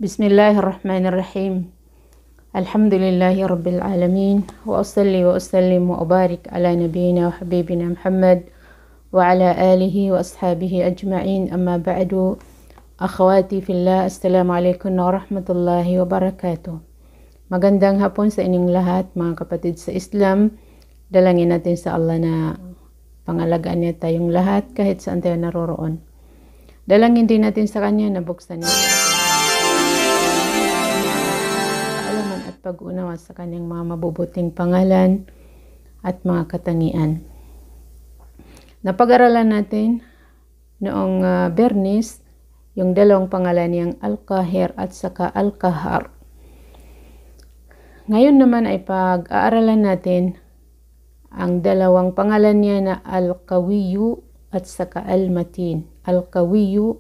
Bismillahirrahmanirrahim. Alhamdulillahi Rabbil Alamin. Wa usalli wa usallim wa ubarik ala nabiyina wa habibina Muhammad wa ala alihi wa ashabihi ajma'in. Amma ba'du. Akhawati fillah, assalamualaikum warahmatullahi wabarakatuh. Magandang hapon sa inyong lahat, mga kapatid sa Islam. Dalangin natin sa Allah na pangalagaan niya tayong lahat kahit saan tayo naroroon. Dalangin din natin sa Kanya na buksan niya kaalaman at pag-unawa sa Kanyang mga mabubuting pangalan at mga katangian. Napag-aralan natin noong Bernis yung dalawang pangalan niyang Al-Qahir at saka Al-Qahar. Ngayon naman ay pag-aaralan natin ang dalawang pangalan niya na Al-Qawiyu at saka Al-Matin. Al-Qawiyu,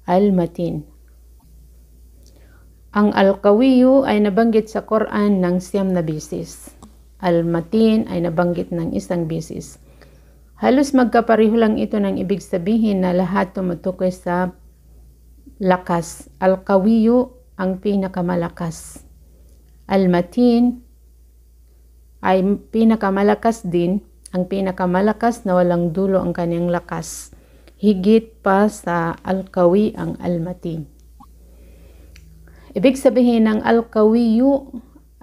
Al-Matin. Ang Al-Qawiyu ay nabanggit sa Quran ng 9 na beses. Al-Matin ay nabanggit ng 1 beses. Halos magkapareho lang ito ng ibig sabihin na lahat tumutukoy sa lakas. Al-Qawiyu ang pinakamalakas. Al-Matin ay pinakamalakas din, ang pinakamalakas na walang dulo ang kanyang lakas. Higit pa sa Al-Qawi ang Al-Matin. Ibig sabihin ng Al-Qawiyu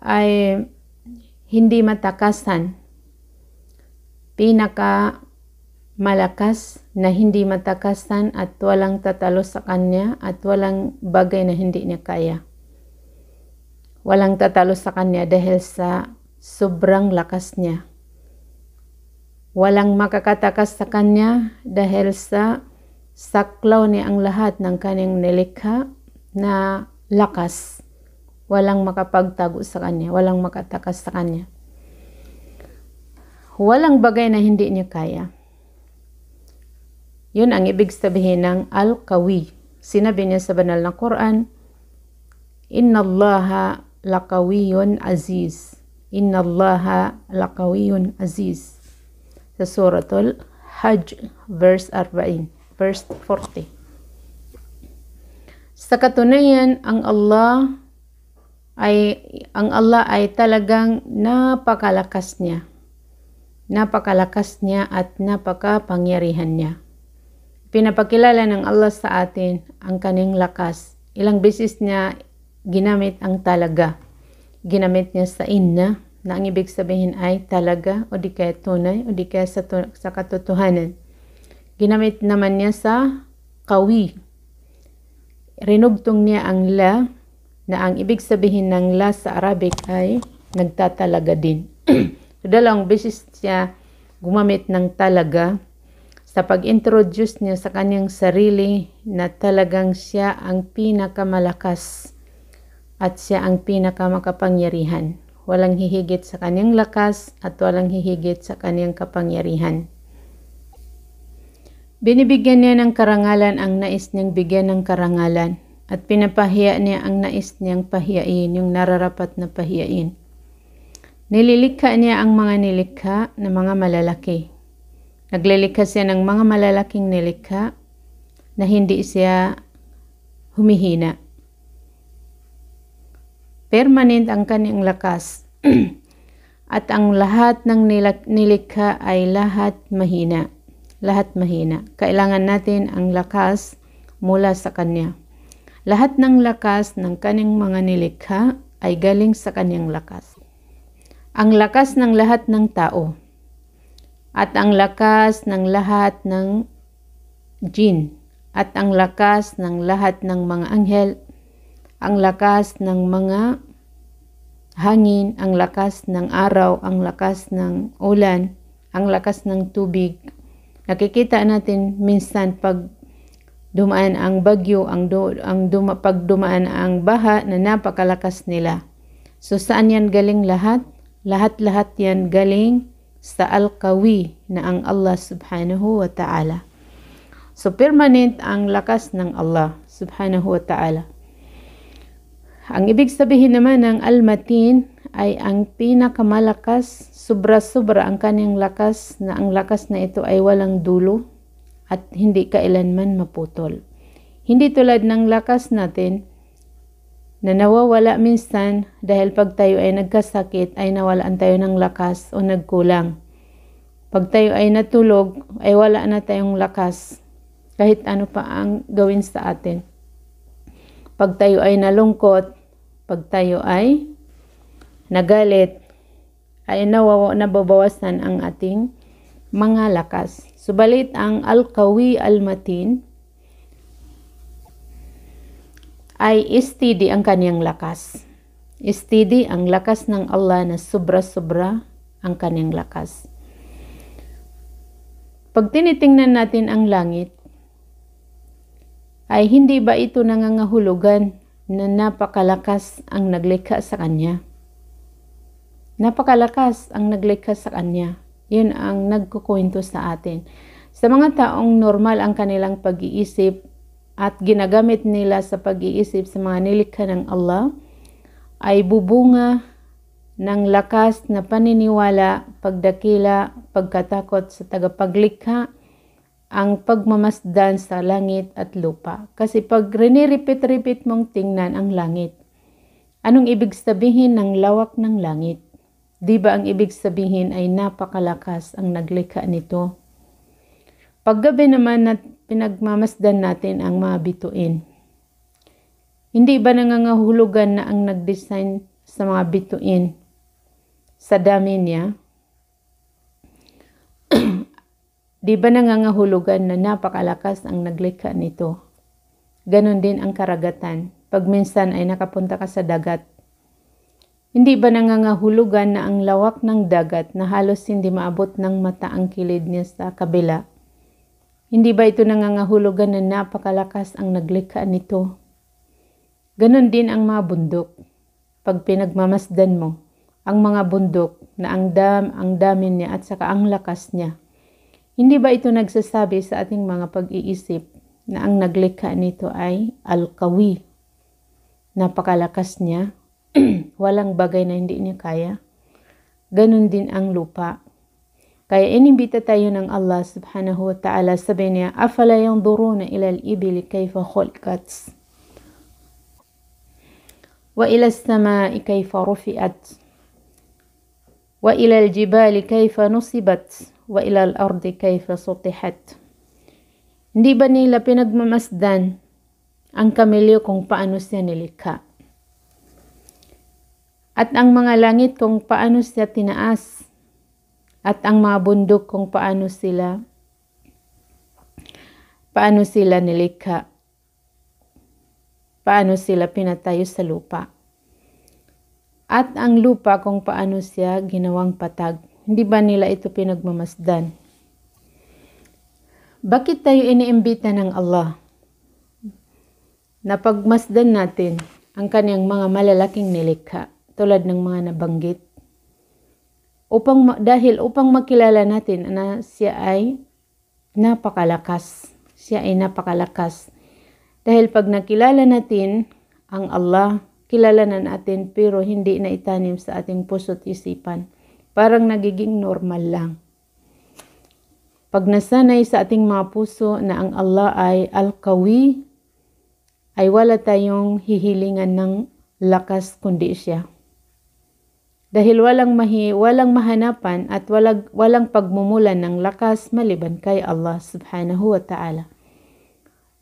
ay hindi matakasan. Pinakamalakas na hindi matakasan at walang tatalo sa kanya at walang bagay na hindi niya kaya. Walang tatalo sa kanya dahil sa sobrang lakas niya. Walang makakatakas sa kanya dahil sa saklaw niya ang lahat ng kanyang nilikha na lakas. Walang makapagtago sa kanya, walang makatakas sa kanya. Walang bagay na hindi niya kaya. Yun ang ibig sabihin ng Al-Qawi. Sinabi niya sa banal na Quran, Inna Allaha laqawiyun aziz. Inna Allaha laqawiyun aziz. Sa Suratul Hajj, verse 40. Sa katunayan, ang Allah ay talagang napakalakas niya. Napakalakas niya at napakapangyarihan niya. Pinapakilala ng Allah sa atin ang kanyang lakas. Ilang beses niya ginamit ang talaga. Ginamit niya sa inna, na ang ibig sabihin ay talaga o di kaya tunay o di kaya sa katotohanan. Ginamit naman niya sa qawi. Rinugtong niya ang la, na ang ibig sabihin ng la sa Arabic ay nagtatalaga din. So, dalawang beses siya gumamit ng talaga sa pag-introduce niya sa kanyang sarili na talagang siya ang pinakamalakas at siya ang pinakamakapangyarihan. Walang hihigit sa kanyang lakas at walang hihigit sa kanyang kapangyarihan. Binibigyan niya ng karangalan ang nais niyang bigyan ng karangalan at pinapahiya niya ang nais niyang pahiyain, yung nararapat na pahiyain. Nililikha niya ang mga nilikha na mga malalaki. Naglilikha siya ng mga malalaking nilikha na hindi siya humihina. Permanent ang kanyang lakas at ang lahat ng nilikha ay lahat mahina. Lahat mahina. Kailangan natin ang lakas mula sa Kanya. Lahat ng lakas ng kanyang mga nilikha ay galing sa kanyang lakas. Ang lakas ng lahat ng tao at ang lakas ng lahat ng jin at ang lakas ng lahat ng mga anghel, ang lakas ng mga hangin, ang lakas ng araw, ang lakas ng ulan, ang lakas ng tubig. Nakikita natin minsan pag dumaan ang bagyo, pag dumaan ang baha na napakalakas nila. So saan yan galing lahat? Lahat-lahat yan galing sa Al-Qawi na ang Allah subhanahu wa ta'ala. So permanent ang lakas ng Allah subhanahu wa ta'ala. Ang ibig sabihin naman ng Al-Matin ay ang pinakamalakas, sobra-sobra ang kanyang lakas, na ang lakas na ito ay walang dulo at hindi kailanman maputol. Hindi tulad ng lakas natin na nawawala minsan dahil pag tayo ay nagkasakit ay nawalaan tayo ng lakas o nagkulang. Pag tayo ay natulog ay wala na tayong lakas kahit ano pa ang gawin sa atin. Pag tayo ay nalungkot, pag tayo ay nagalit, ay nababawasan ang ating mga lakas. Subalit ang al-qawi al-matin ay steady ang kaniyang lakas. Steady ang lakas ng Allah na sobra-sobra ang kaniyang lakas. Pag tinitingnan natin ang langit, ay hindi ba ito nangangahulugan na napakalakas ang naglikha sa kanya? Napakalakas ang naglikha sa kanya. Yun ang nagkukwento sa atin. Sa mga taong normal ang kanilang pag-iisip at ginagamit nila sa pag-iisip sa mga nilikha ng Allah, ay bubunga ng lakas na paniniwala, pagdakila, pagkatakot sa tagapaglikha, ang pagmamasdan sa langit at lupa. Kasi pag riniripit-ripit mong tingnan ang langit, anong ibig sabihin ng lawak ng langit? Di ba ang ibig sabihin ay napakalakas ang naglikha nito? Paggabi naman na pinagmamasdan natin ang mga bituin, hindi ba nangangahulugan na ang nag-design sa mga bituin sa dami niya? Di ba nangangahulugan na napakalakas ang naglikha nito? Ganon din ang karagatan. Pag minsan ay nakapunta ka sa dagat, hindi ba nangangahulugan na ang lawak ng dagat na halos hindi maabot ng mata ang kilid niya sa kabila? Hindi ba ito nangangahulugan na napakalakas ang naglikha nito? Ganon din ang mga bundok. Pag pinagmamasdan mo, ang mga bundok na ang dami niya at saka ang lakas niya, hindi ba ito nagsasabi sa ating mga pag-iisip na ang naglikha nito ay al-qawi? Napakalakas niya. Walang bagay na hindi niya kaya. Ganon din ang lupa. Kaya inimbita tayo ng Allah subhanahu wa ta'ala, sabi niya, afala yanzuruna ila al-ibili kayfa khuliqat wa ila as-samai kayfa rufi'at wa ila al-jibali kayfa nusibat wa ila al-ardi kayfa sutihat. Hindi ba nila pinagmamasdan ang kamilyo kung paano siya nilikha? At ang mga langit kung paano siya tinaas? At ang mga bundok kung paano sila nilikha? Paano sila pinatayo sa lupa? At ang lupa kung paano siya ginawang patag. Hindi ba nila ito pinagmamasdan? Bakit tayo iniimbita ng Allah na pagmasdan natin ang kanyang mga malalaking nilikha tulad ng mga nabanggit? Dahil upang makilala natin na siya ay napakalakas. Siya ay napakalakas. Dahil pag nakilala natin ang Allah, kilala na natin pero hindi na itanim sa ating puso't isipan. Parang nagiging normal lang. Pag nasanay sa ating mga puso na ang Allah ay al-qawi, ay wala tayong hihilingan ng lakas kundi siya. Dahil walang mahanapan at walang pagmumulan ng lakas maliban kay Allah subhanahu wa ta'ala.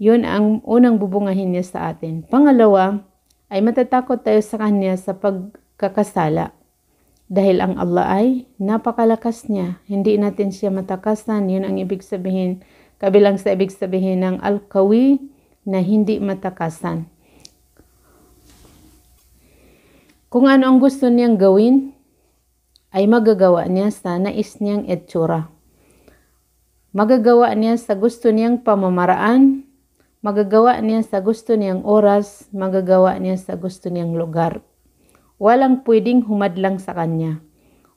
Yun ang unang bubungahin niya sa atin. Pangalawa, ay matatakot tayo sa kanya sa pagkakasala. Dahil ang Allah ay napakalakas niya. Hindi natin siya matakasan. Yun ang ibig sabihin, kabilang sa ibig sabihin ng al-qawi na hindi matakasan. Kung ano ang gusto niyang gawin, ay magagawa niya sa nais niyang itsura. Magagawa niya sa gusto niyang pamamaraan, magagawa niya sa gusto niyang oras, magagawa niya sa gusto niyang lugar. Walang pwedeng humadlang sa kanya.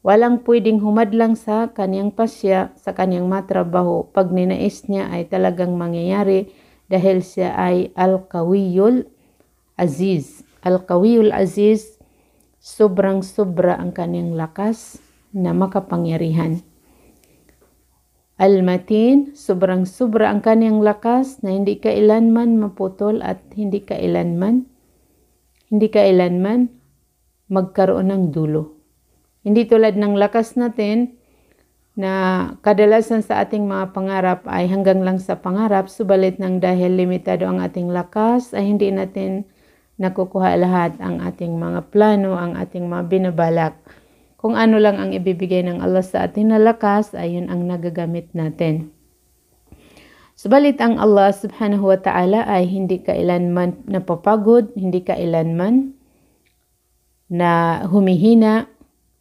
Walang pwedeng humadlang sa kanyang pasya, sa kanyang matrabaho. Pag ninais niya ay talagang mangyayari dahil siya ay al-qawiyul aziz. Al-qawiyul aziz, sobrang-sobra ang kanyang lakas na makapangyarihan. Al-matin, sobrang-sobra ang kanyang lakas na hindi kailanman maputol at hindi kailanman hindi kailanman magkaroon ng dulo. Hindi tulad ng lakas natin na kadalasan sa ating mga pangarap ay hanggang lang sa pangarap, subalit ng dahil limitado ang ating lakas ay hindi natin nakukuha lahat ang ating mga plano, ang ating mga binabalak. Kung ano lang ang ibibigay ng Allah sa ating na lakas, ay yun ang nagagamit natin. Subalit ang Allah subhanahu wa ta'ala ay hindi kailanman napapagod, hindi kailanman na humihina,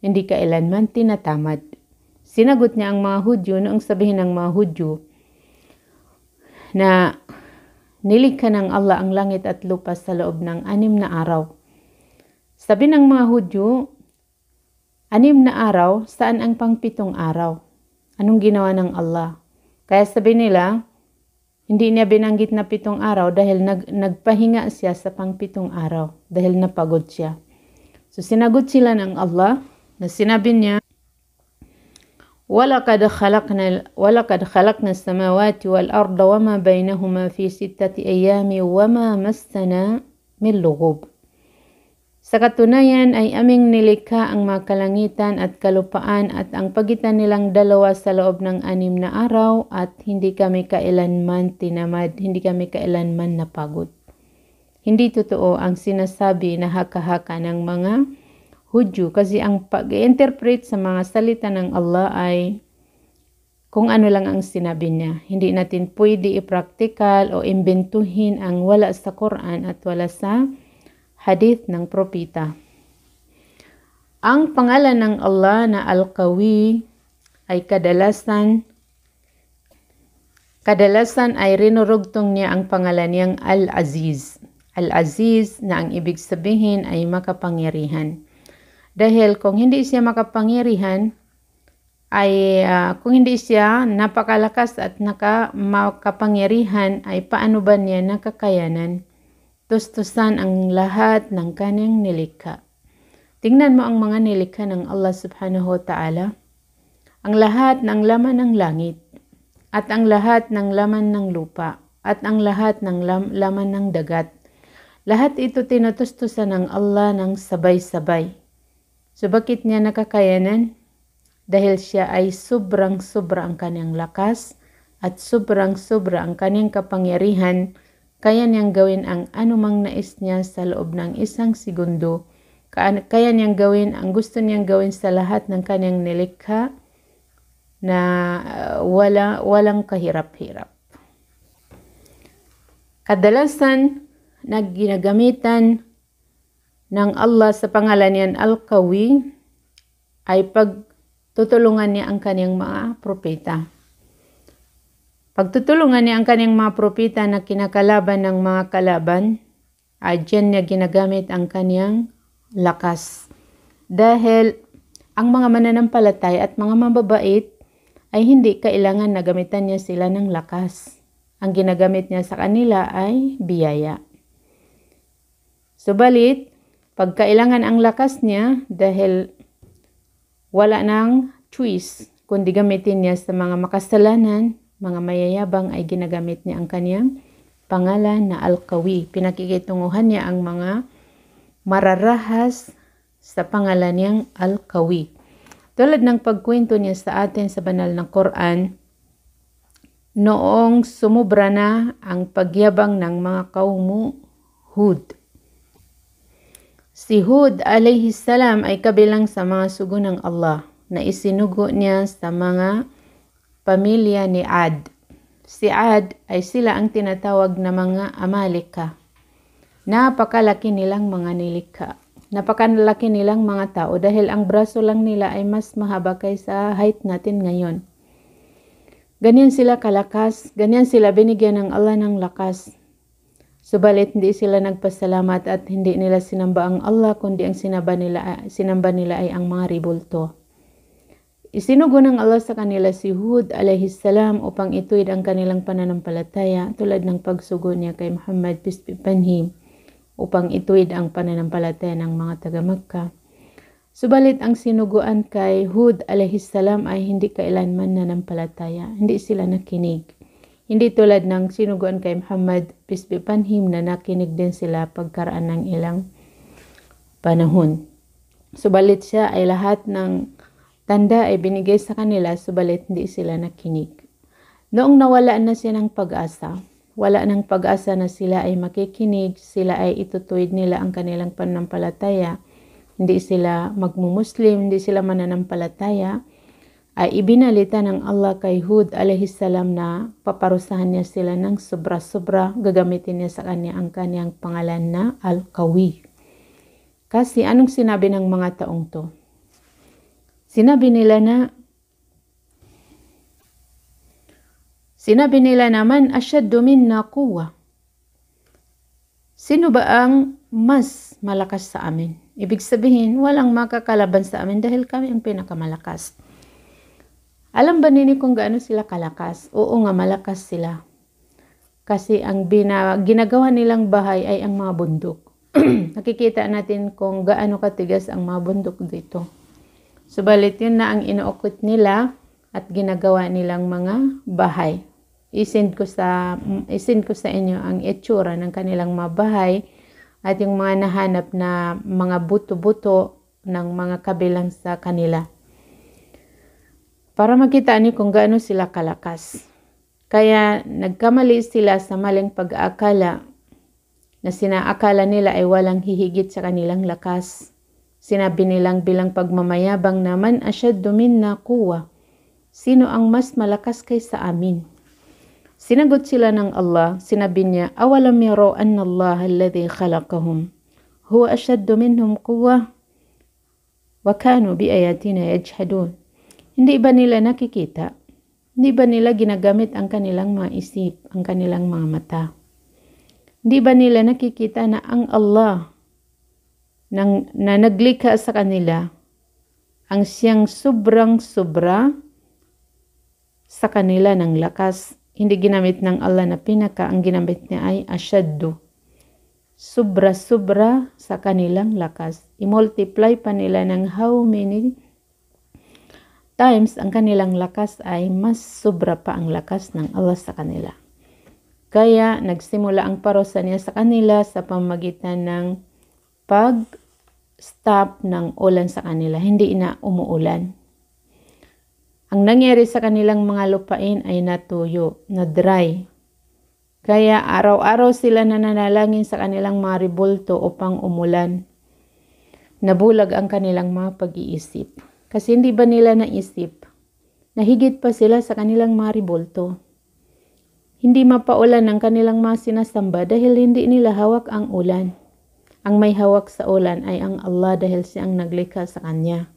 hindi kailanman tinatamad. Sinagot niya ang mga Hudyo noong sabihin ng mga Hudyo na nilikha ng Allah ang langit at lupa sa loob ng 6 na araw. Sabi ng mga Hudyo, 6 na araw, saan ang pang-7 araw? Anong ginawa ng Allah? Kaya sabi nila, hindi niya binanggit na 7 araw dahil nagpahinga siya sa pang-7 araw dahil napagod siya. So sinagot sila ng Allah na sinabi niya, وَلَقَدْ خَلَقْنَا السَّمَاوَاتِ وَالْأَرْضَ وَمَا بَيْنَهُمَا فِي 6 أَيَّامٍ وَمَا مَسَّنَا مِنْ لُغُوبٍ. Sa katunayan ay aming nilikha ang mga kalangitan at kalupaan at ang pagitan nilang dalawa sa loob ng 6 na araw at hindi kami kailanman tinamad, hindi kami kailanman napagod. Hindi totoo ang sinasabi na haka-haka ng mga Hudyo kasi ang pag-interpret sa mga salita ng Allah ay kung ano lang ang sinabi niya. Hindi natin pwede i-practical o imbentuhin ang wala sa Quran at wala sa hadith ng propeta. Ang pangalan ng Allah na Al-Qawi ay kadalasan ay rinurugtong niya ang pangalan niyang Al-Aziz. Al-Aziz na ang ibig sabihin ay makapangyarihan. Dahil kung hindi siya makapangyarihan, kung hindi siya napakalakas at makapangyarihan, ay paano ba niya nakakayanan? Tustusan ang lahat ng kanyang nilikha. Tingnan mo ang mga nilikha ng Allah subhanahu wa ta'ala. Ang lahat ng laman ng langit, at ang lahat ng laman ng lupa, at ang lahat ng laman ng dagat. Lahat ito tinutustusan ng Allah ng sabay-sabay. So bakit niya nakakayanan? Dahil siya ay sobrang-sobra ang kanyang lakas at sobrang-sobra ang kanyang kapangyarihan, kaya niyang gawin ang anumang nais niya sa loob ng 1 segundo. Kaya niyang gawin ang gusto niyang gawin sa lahat ng kanyang nilikha na walang kahirap-hirap. Kadalasan ginagamitan ng Allah sa pangalan niyan Al-Qawi ay pagtutulungan niya ang kanyang mga propeta. Pagtutulungan niya ang kanyang mga propeta na kinakalaban ng mga kalaban, ay diyan niya ginagamit ang kanyang lakas. Dahil ang mga mananampalataya at mga mababait ay hindi kailangan na gamitan niya sila ng lakas. Ang ginagamit niya sa kanila ay biyaya. Subalit, pag kailangan ang lakas niya dahil wala nang choice, kundi gamitin niya sa mga makasalanan, mga mayayabang ay ginagamit niya ang kanyang pangalan na Al-Qawi. Pinakikitunguhan niya ang mga mararahas sa pangalan niyang Al-Qawi. Tulad ng pagkwento niya sa atin sa banal na Quran, noong sumubra na ang pagyabang ng mga kaumu Hud. Si Hud alayhi salam ay kabilang sa mga sugo ng Allah na isinugo niya sa mga pamilya ni Ad. Si Ad ay sila ang tinatawag na mga Amalika. Napakalaki nilang mga nilikha. Napakalaki nilang mga tao dahil ang braso lang nila ay mas mahaba kaysa height natin ngayon. Ganyan sila kalakas, ganyan sila binigyan ng Allah ng lakas. Subalit hindi sila nagpasalamat at hindi nila sinamba ang Allah kundi ang sinamba nila ay ang mga ribulto. Isinugo ng Allah sa kanila si Hud alayhi salam upang ituwid ang kanilang pananampalataya tulad ng pagsugo niya kay Muhammad peace be upon him upang ituwid ang pananampalataya ng mga taga-Makkah. Subalit ang sinuguan kay Hud alayhi salam ay hindi kailanman nanampalataya. Hindi sila nakinig. Hindi tulad ng sinuguan kay Muhammad peace be upon him na nakinig din sila pagkaraan ng ilang panahon. Subalit siya ay lahat ng tanda ay binigay sa kanila, subalit hindi sila nakinig. Noong nawala na siya ng pag-asa, wala ng pag-asa na sila ay makikinig, sila ay itutuwid nila ang kanilang pananampalataya, hindi sila magmumuslim, hindi sila mananampalataya, ay ibinalita ng Allah kay Hud alayhis salam na paparusahan niya sila ng sobra-sobra, gagamitin niya sa kanya ang kanyang pangalan na Al-Qawi. Kasi anong sinabi ng mga taong to? Sinabi nila naman, asyaddu minna quwwa. Sino ba ang mas malakas sa amin? Ibig sabihin, walang makakalaban sa amin dahil kami ang pinakamalakas. Alam ba ninyo kung gaano sila kalakas? Oo nga, malakas sila. Kasi ang ginagawa nilang bahay ay ang mga bundok. Nakikita natin kung gaano katigas ang mga bundok dito. Subalit yun na ang inuukot nila at ginagawa nilang mga bahay. Isend ko sa inyo ang itsura ng kanilang mga bahay at yung mga nahanap na mga buto-buto ng mga kabilang sa kanila. Para makita niyo kung gaano sila kalakas. Kaya nagkamali sila sa maling pag-aakala na sinaakala nila ay walang hihigit sa kanilang lakas. Sinabi nilang bilang pagmamayabang naman, asyaddu minna quwwa. Sino ang mas malakas kaysa amin? Sinagot sila ng Allah, sinabi niya, awalam yaraw anna Allah alladhi khalaqahum huwa asyaddu minhum quwwa wa kanu bi ayatina yajhadun. Hindi ba nila nakikita? Hindi ba nila ginagamit ang kanilang mga isip, ang kanilang mga mata? Hindi ba nila nakikita na ang Allah na naglikha sa kanila ang siyang sobrang-sobra sa kanila ng lakas? Hindi ginamit ng Allah na pinaka, ang ginamit niya ay asyaddu. Sobra-sobra sa kanilang lakas. I-multiply pa nila ng how many times ang kanilang lakas ay mas sobra pa ang lakas ng Allah sa kanila. Kaya nagsimula ang parusa niya sa kanila sa pamamagitan ng pag-stop ng ulan sa kanila. Hindi na umuulan. Ang nangyari sa kanilang mga lupain ay natuyo, na dry. Kaya araw-araw sila nananalangin sa kanilang mga rebulto upang umulan. Nabulag ang kanilang mga pag-iisip. Kasi hindi ba nila naisip na higit pa sila sa kanilang mga rebulto? Hindi mapaulan ang kanilang mga sinasamba dahil hindi nila hawak ang ulan. Ang may hawak sa ulan ay ang Allah dahil siya ang naglikha sa kanya.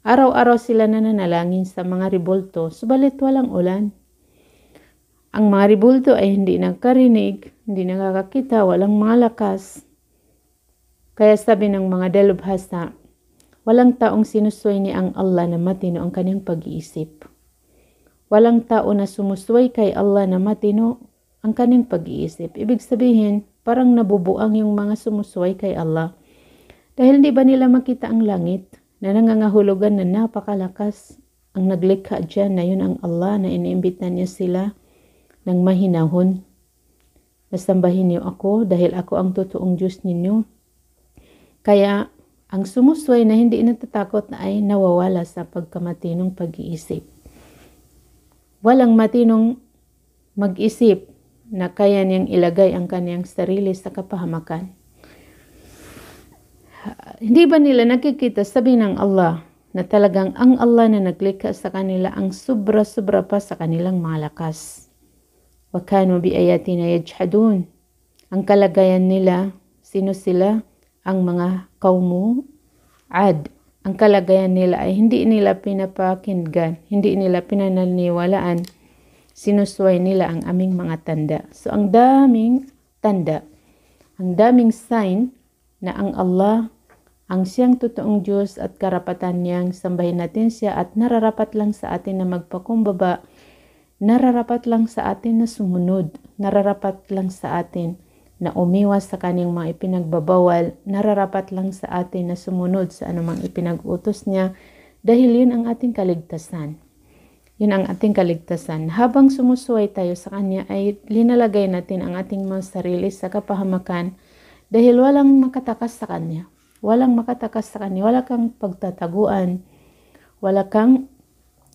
Araw-araw sila nananalangin sa mga rebulto, subalit walang ulan. Ang mga rebulto ay hindi nakarinig, hindi nakakakita, walang mga lakas. Kaya sabi ng mga dalubhasa, walang taong sinusway ni ang Allah na matino ang kanyang pag-iisip. Walang tao na sumusway kay Allah na matino ang kanyang pag-iisip. Ibig sabihin, parang nabubuang yung mga sumusway kay Allah. Dahil di ba nila makita ang langit na nangangahulugan na napakalakas ang naglikha dyan na yun ang Allah na iniimbitan niya sila ng mahinahon. Nasambahin niyo ako dahil ako ang totoong Diyos ninyo. Kaya ang sumusway na hindi natatakot na ay nawawala sa pagkamatinong pag-iisip. Walang matinong mag-isip na kaya niyang ilagay ang kanyang sarili sa kapahamakan. Hindi ba nila nakikita, sabi ng Allah, na talagang ang Allah na naglikha sa kanila ang sobra-sobra pa sa kanilang mga lakas. Wa kanu bi ayatina yajhadun. Ang kalagayan nila, sino sila? Ang mga kaumu Ad. Ang kalagayan nila ay hindi nila pinapakinggan, hindi nila pinaniniwalaan. Sinusway nila ang aming mga tanda. So ang daming tanda, ang daming sign na ang Allah, ang siyang totoong Diyos at karapatan niyang sambahin natin siya at nararapat lang sa atin na magpakumbaba, nararapat lang sa atin na sumunod, nararapat lang sa atin na umiwas sa kanyang mga ipinagbabawal, nararapat lang sa atin na sumunod sa anumang ipinag-utos niya dahil yun ang ating kaligtasan. Yun ang ating kaligtasan. Habang sumusuway tayo sa kanya ay linalagay natin ang ating mga sarili sa kapahamakan dahil walang makatakas sa kanya. Walang makatakas sa kanya. Wala kang pagtataguan. Wala kang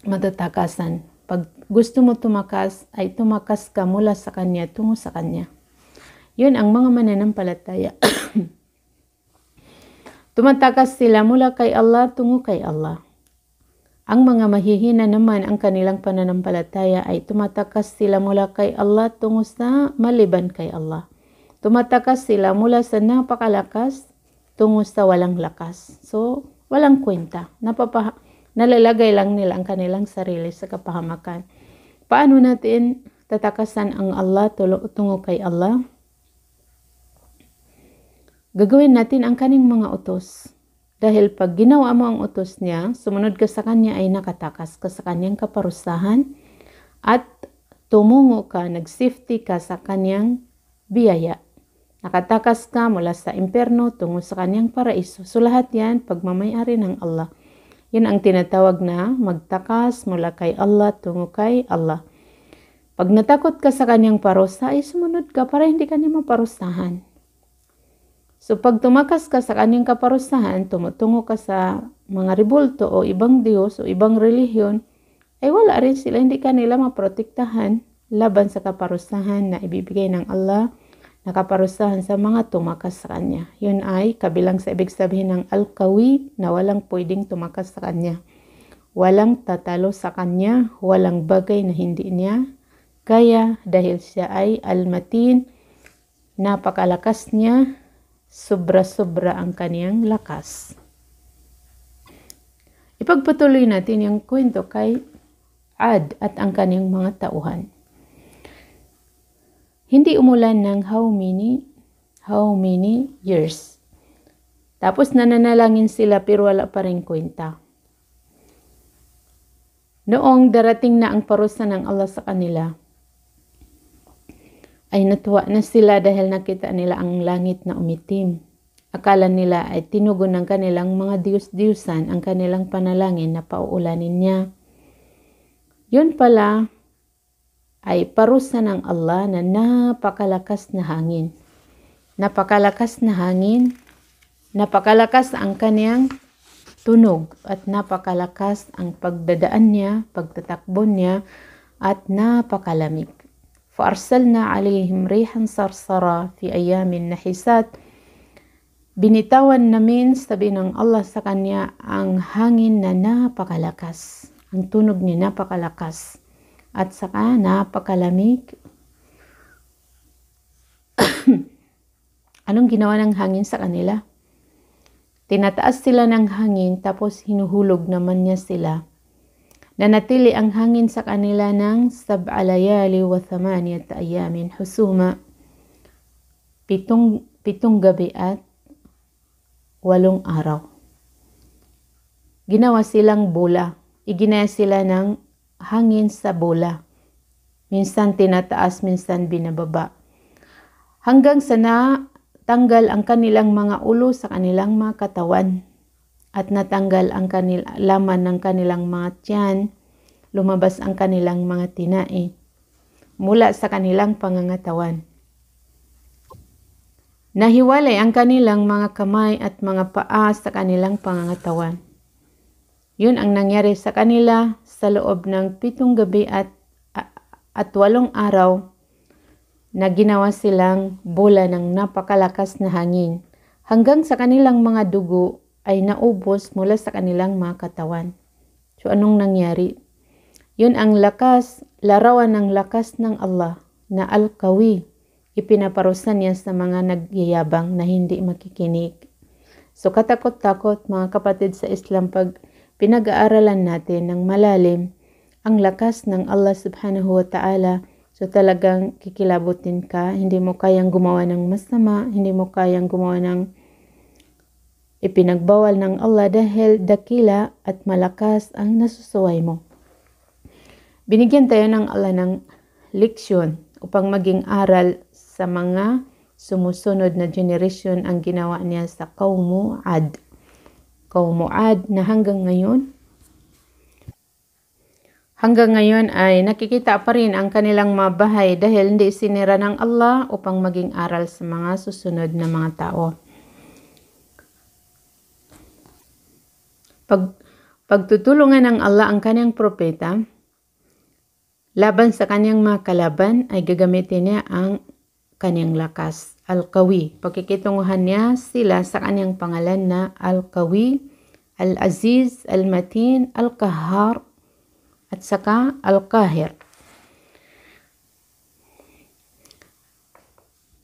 matatakasan. Pag gusto mo tumakas, ay tumakas ka mula sa kanya, tungo sa kanya. Yun ang mga mananampalataya. Tumatakas sila mula kay Allah, tungo kay Allah. Ang mga mahihina naman ang kanilang pananampalataya ay tumatakas sila mula kay Allah tungo sa maliban kay Allah. Tumatakas sila mula sa napakalakas tungo sa walang lakas. So, walang kwenta. Nalalagay lang nila ang kanilang sarili sa kapahamakan. Paano natin tatakasan ang Allah tungo kay Allah? Gagawin natin ang kaning mga utos. Dahil pag ginawa mo ang utos niya, sumunod ka sa kanya ay nakatakas ka sa kanyang kaparusahan at tumungo ka, nag-safety ka sa kanyang biyaya. Nakatakas ka mula sa impyerno tungo sa kanyang paraiso. So lahat yan, pagmamayari ng Allah. Yan ang tinatawag na magtakas mula kay Allah tungo kay Allah. Pag natakot ka sa kanyang parusa, ay sumunod ka para hindi ka niya maparusahan. So pag tumakas ka sa kanyang kaparusahan, tumutungo ka sa mga rebulto o ibang Diyos o ibang relihiyon, ay wala rin sila, hindi ka nila maprotektahan laban sa kaparusahan na ibibigay ng Allah na kaparusahan sa mga tumakas sa kanya. Yun ay kabilang sa ibig sabihin ng Al-Qawi na walang pwedeng tumakas sa kanya. Walang tatalo sa kanya, walang bagay na hindi niya kaya dahil siya ay Al-Matin, napakalakas niya, sobra-sobra ang kaniyang lakas. Ipagpatuloy natin yung kwento kay Ad at ang kaniyang mga tauhan. Hindi umulan ng how many years. Tapos nananalangin sila pero wala pa rin kwenta. Noong darating na ang parusa ng Allah sa kanila, ay natuwa na sila dahil nakita nila ang langit na umitim. Akala nila ay tinugon ng kanilang mga diyos-diyusan ang kanilang panalangin na pauulanin niya. Yun pala ay parusa ng Allah na napakalakas na hangin. Napakalakas na hangin, napakalakas ang kaniyang tunog at napakalakas ang pagdadaan niya, pagtatakbo niya at napakalamig. فأرسلنا عليهم ريحا صرصرا في أيام نحسات. Binitawan namin, sabi ng Allah sa kanya, ang hangin na napakalakas. Ang tunog niya napakalakas. At saka napakalamig. Anong ginawa ng hangin sa kanila? Tinataas sila ng hangin tapos hinuhulog naman niya sila. Nanatili ang hangin sa kanila ng 7 layali wa 8 ayamin husuma. 7 gabi at 8 araw. Ginawa silang bola. Iginaya sila ng hangin sa bola. Minsan tinataas, minsan binababa. Hanggang sa natanggal ang kanilang mga ulo sa kanilang mga katawan. At natanggal ang laman ng kanilang mga tiyan, lumabas ang kanilang mga tinai mula sa kanilang pangangatawan. Nahiwalay ang kanilang mga kamay at mga paa sa kanilang pangangatawan. Yun ang nangyari sa kanila sa loob ng 7 gabi at 8 araw na ginawa silang bola ng napakalakas na hangin hanggang sa kanilang mga dugo ay naubos mula sa kanilang mga katawan. So anong nangyari? Yun ang lakas, larawan ng lakas ng Allah na Al-Qawi. Ipinaparusan niya sa mga nagyayabang na hindi makikinig. So katakot-takot mga kapatid sa Islam, pag pinag-aaralan natin ng malalim ang lakas ng Allah subhanahu wa ta'ala, so talagang kikilabutin ka, hindi mo kayang gumawa ng masama, hindi mo kayang gumawa ng ipinagbawal ng Allah dahil dakila at malakas ang nasusuway mo. Binigyan tayo ng Allah ng leksyon upang maging aral sa mga sumusunod na generation ang ginawa niya sa Qawmu Ad. Qawmu Ad na hanggang ngayon ay nakikita pa rin ang kanilang mga bahay dahil hindi sinira ng Allah upang maging aral sa mga susunod na mga tao. Pagtutulungan ng Allah ang kanyang propeta laban sa kanyang mga kalaban ay gagamitin niya ang kanyang lakas, Al-Qawi. Pagkikitunguhan niya sila sa kanyang pangalan na Al-Qawi, Al-Aziz, Al-Matin, Al-Qahhar, at saka Al-Qahir.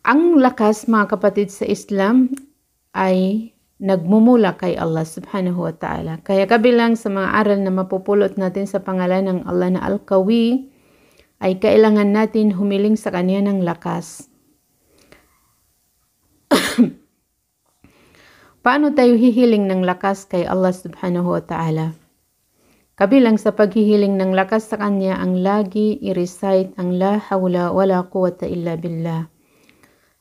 Ang lakas, mga kapatid, sa Islam ay nagmumula kay Allah subhanahu wa ta'ala. Kaya kabilang sa mga aral na mapupulot natin sa pangalan ng Allah na Al-Qawi, ay kailangan natin humiling sa kanya ng lakas. Paano tayo hihiling ng lakas kay Allah subhanahu wa ta'ala? Kabilang sa paghihiling ng lakas sa kanya ang lagi i-recite ang la hawla wala quwwata illa billah.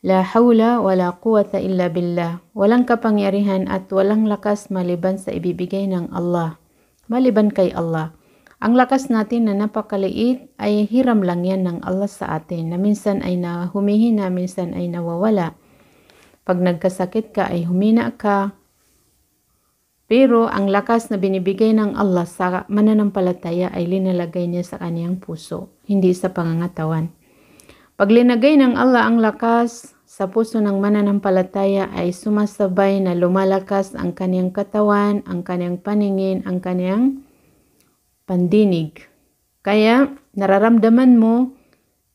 La hawla wala quwwata illa billah. Walang kapangyarihan at walang lakas maliban sa ibibigay ng Allah. Maliban kay Allah. Ang lakas natin na napakaliit ay hiram lang yan ng Allah sa atin, na minsan ay humihina, minsan ay nawawala. Pag nagkasakit ka ay humina ka. Pero ang lakas na binibigay ng Allah sa mananampalataya ay linalagay niya sa kaniyang puso, hindi sa pangangatawan. Pag linagay ng Allah ang lakas sa puso ng mananampalataya ay sumasabay na lumalakas ang kaniyang katawan, ang kaniyang paningin, ang kaniyang pandinig. Kaya nararamdaman mo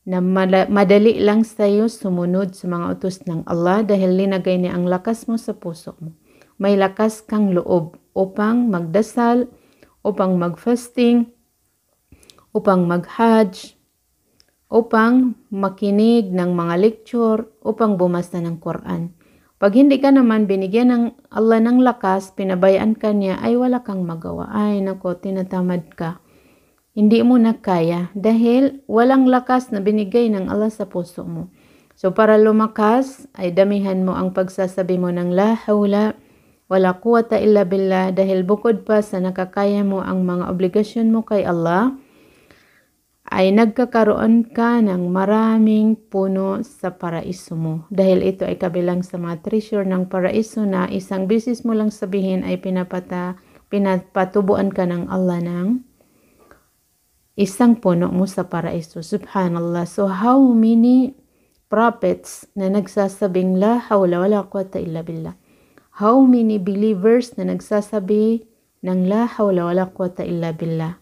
na madali lang sa iyo sumunod sa mga utos ng Allah dahil linagay niya ang lakas mo sa puso mo. May lakas kang loob upang magdasal, upang mag-fasting, upang mag-hajj, upang makinig ng mga lecture, upang bumasa ng Quran. Pag hindi ka naman binigyan ng Allah ng lakas, pinabayaan ka niya, ay wala kang magawa. Ay nako, tinatamad ka. Hindi mo na kaya dahil walang lakas na binigay ng Allah sa puso mo. So para lumakas, ay damihan mo ang pagsasabi mo ng la hawla wala quwwata illa billah, dahil bukod pa sa nakakaya mo ang mga obligasyon mo kay Allah, ay nagkakaroon ka ng maraming puno sa paraiso mo. Dahil ito ay kabilang sa mga treasure ng paraiso na isang bisis mo lang sabihin ay pinapatubuan ka ng Allah ng isang puno mo sa paraiso. Subhanallah. So how many prophets na nagsasabing la hawla wala quwwata illa billah? How many believers na nagsasabi ng la hawla wala quwwata illa billah?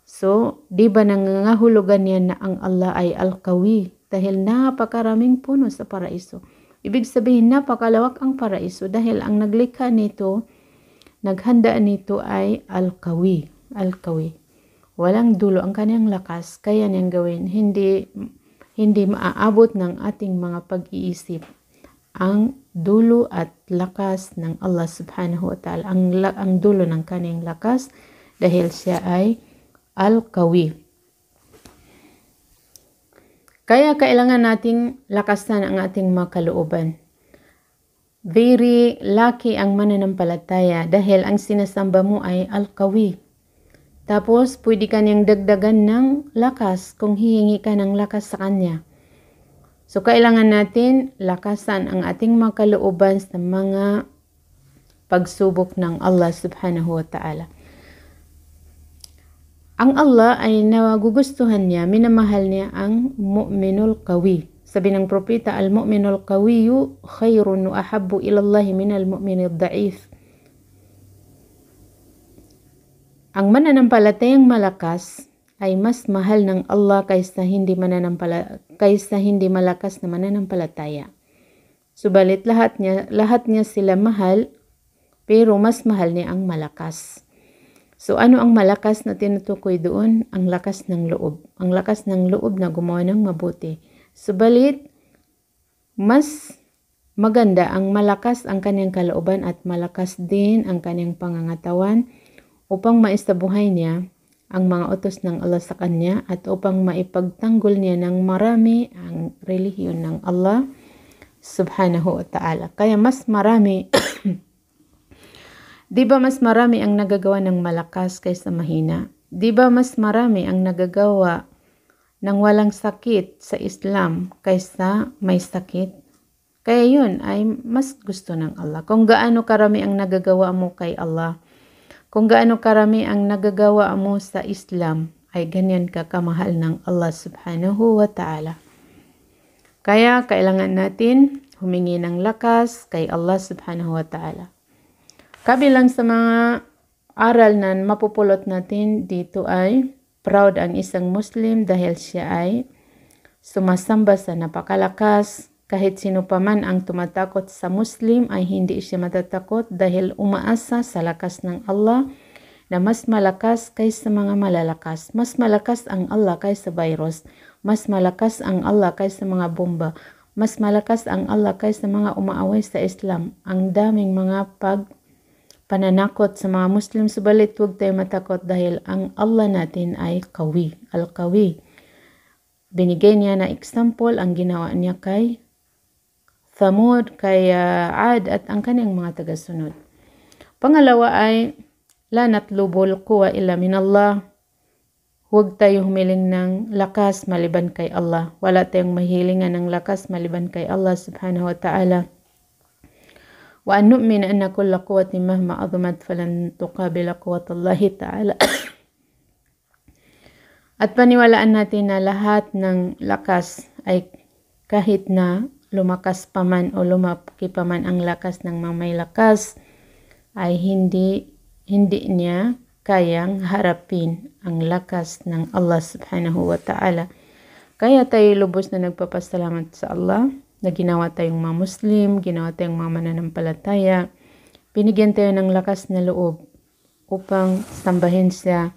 So, di ba nangangahulugan yan na ang Allah ay Al-Qawi dahil napakaraming puno sa paraiso. Ibig sabihin napakalawak ang paraiso dahil ang naglikha nito, naghanda nito ay Al-Qawi. Al-Qawi. Walang dulo ang kanyang lakas, kaya niyang gawin. Hindi maaabot ng ating mga pag-iisip ang dulo at lakas ng Allah subhanahu wa ta'ala. Ang dulo ng kanyang lakas dahil siya ay Al-Qawi. Kaya kailangan nating lakasan ang ating mga kalooban. Very lucky ang mananampalataya dahil ang sinasamba mo ay Al-Qawi. Tapos pwede ka niyang dagdagan ng lakas kung hihingi ka ng lakas sa kanya. So kailangan natin lakasan ang ating mga kalooban sa mga pagsubok ng Allah subhanahu wa ta'ala. Ang Allah ay nagugustuhan niya, minamahal niya ang mu'minul qawi. Sabi ng propeta, al-mu'minul qawiyu khayrun wa ahabbu ilallahi minal mu'minid da'if. Ang mananampalatayang malakas ay mas mahal ng Allah kaysa hindi malakas na mananampalataya. Subalit lahat niya sila mahal, pero mas mahal niya ang malakas. So ano ang malakas na tinutukoy doon? Ang lakas ng loob. Ang lakas ng loob na gumawa ng mabuti. Subalit, mas maganda ang malakas ang kanyang kalooban at malakas din ang kanyang pangangatawan upang maistabuhay niya ang mga utos ng Allah sa kanya at upang maipagtanggol niya ng marami ang relihiyon ng Allah subhanahu wa ta'ala. Kaya mas marami, di ba mas marami ang nagagawa ng malakas kaysa mahina? Di ba mas marami ang nagagawa ng walang sakit sa Islam kaysa may sakit? Kaya yun ay mas gusto ng Allah. Kung gaano karami ang nagagawa mo kay Allah, Kung gaano karami ang nagagawa mo sa Islam, ay ganyan ka kamahal ng Allah subhanahu wa ta'ala. Kaya kailangan natin humingi ng lakas kay Allah subhanahu wa ta'ala. Kabilang sa mga aral na mapupulot natin dito ay proud ang isang Muslim dahil siya ay sumasamba sa napakalakas. Kahit sino pa man ang tumatakot sa Muslim ay hindi siya matatakot dahil umaasa sa lakas ng Allah na mas malakas kaysa mga malalakas. Mas malakas ang Allah kaysa virus. Mas malakas ang Allah kaysa mga bomba. Mas malakas ang Allah kaysa mga umaaway sa Islam. Ang daming mga pananakot sa mga Muslim, subalit huwag tayo matakot dahil ang Allah natin ay Qawi, Al-Qawi. Binigay niya na example ang ginawa niya kay Thamud, kay Ad at ang kanyang mga tagasunod. Pangalawa ay la natlubul quwa illa min Allah. Huwag tayo humiling ng lakas maliban kay Allah. Wala tayong mahilingan ng lakas maliban kay Allah subhanahu wa ta'ala. Wa an nu'min anna kulla quwwatin mahma azumat falan tuqabila quwwatallahi ta'ala. At paniwalaan natin na lahat ng lakas ay kahit na lumakas pa man o lumaki pa man ang lakas ng mga may lakas ay hindi niya kayang harapin ang lakas ng Allah subhanahu wa ta'ala. Kaya tayo lubos na nagpapasalamat sa Allah na ginawa tayong mga Muslim, ginawa tayong mga mananampalataya. Binigyan tayo ng lakas na loob upang sambahin siya.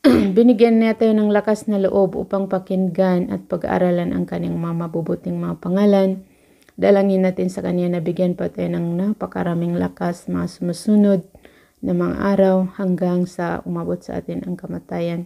Binigyan niya tayo ng lakas na loob upang pakinggan at pag-aaralan ang kanyang mga mabubuting mga pangalan. Dalangin natin sa kanya na bigyan pa tayo ng napakaraming lakas mga sumusunod na mga araw hanggang sa umabot sa atin ang kamatayan.